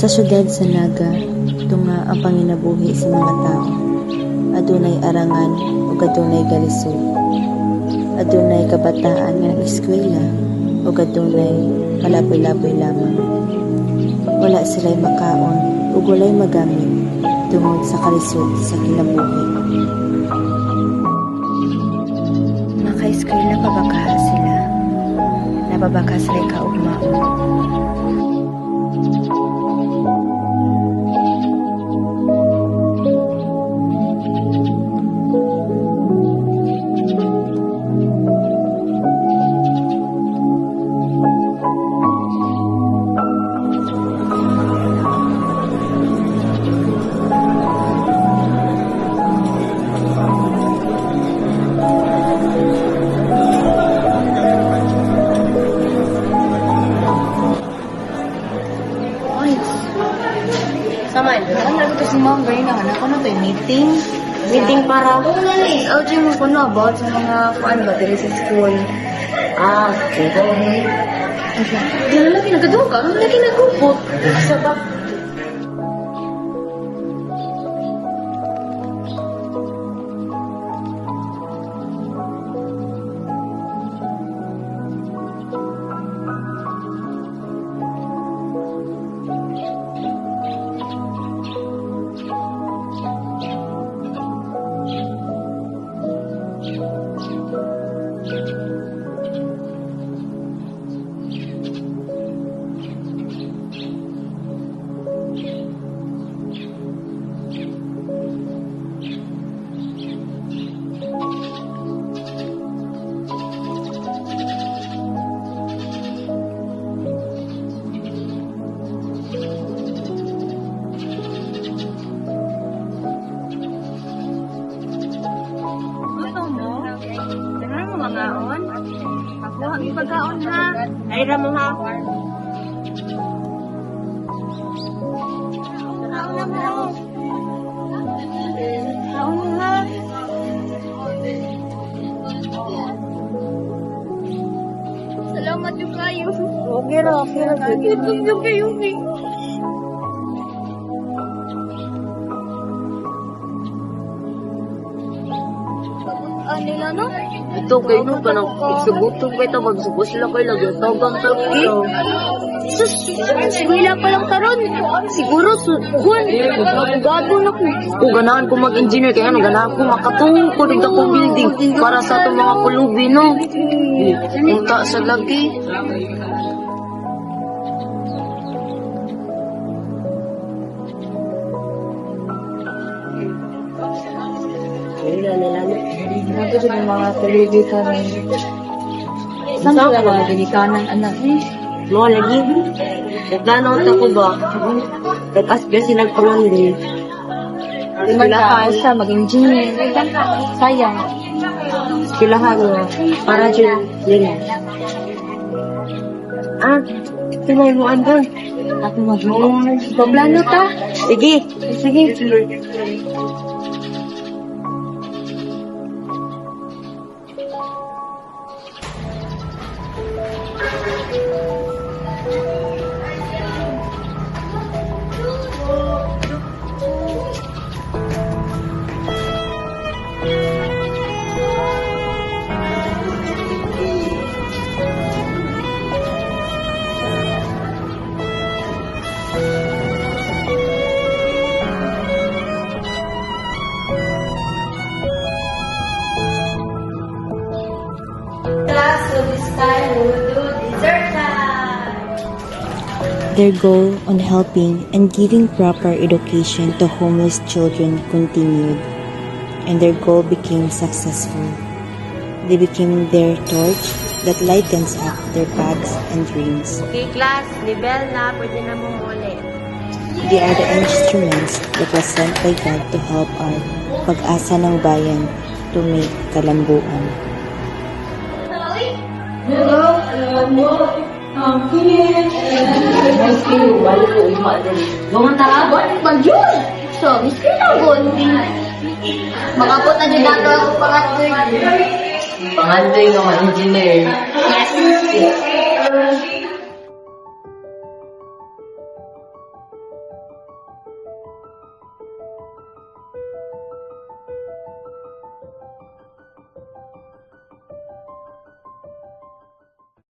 Sa syudad sa Naga, tunga ang panginabuhi sa mga tao. Adunay arangan o adunay galisod. Adunay kabataan nga eskwela o adunay kalaboy-laboy lamang. Wala sila'y makaon o walay magamit tungod sa kalisod sa kinabuhi. Maka-eskwela pabaka sila. Napabaka sila'y kaugmaon. Saman. Ano ito si Ma'am Gray na anak ko na ito meeting? Meeting para... LG mo ko na about sa mga kuan ba diri sa school. Okay. Di na lagi nagaduga, ano lagi nagupot. Asa ba? Pagkaon? Ako, ang pagkaon ha. Ay, ramo ha. Kaon ha. Salamat yung kayo. Okay ra. Yung kayo, nila, no? Ito kayo no, kanang iksabutong kayo ito, magsubos sila kayo, lagatagang talaki. Sus, eskwela pa lang taron. Siguro, Juan, magagado na ko. Kung ganahan ko mag-engineer, kaya ano, ganahan ko makatungkod ito kong building para sa itong mga kulubi, no? Punta sa lagi. Wala nila, no? Ito din yung mga television. Saan ko lang mga ginikanan, anak? Mo lagi. Nagdanaw ta ko ba? Tapos kasi nagpalandi. Di man ka sa mag-engineer. Sayang. Silahan mo. Para dyan. Yan. Tunay mo andun. Ako mag-engineer. Paplano ta? Sige. Sige. Their goal on helping and giving proper education to homeless children continued, and their goal became successful. They became their torch that lightens up their paths and dreams. Okay, class. Level na. Pwede na mo muli. They are the instruments that was sent by God to help our pag-asa ng bayan to make kalambuan. Bungan tarabon, bagyod. So, miski tarabon. Makapot na din nato ako pangatloy. Pangandoy nga engineer. Yes.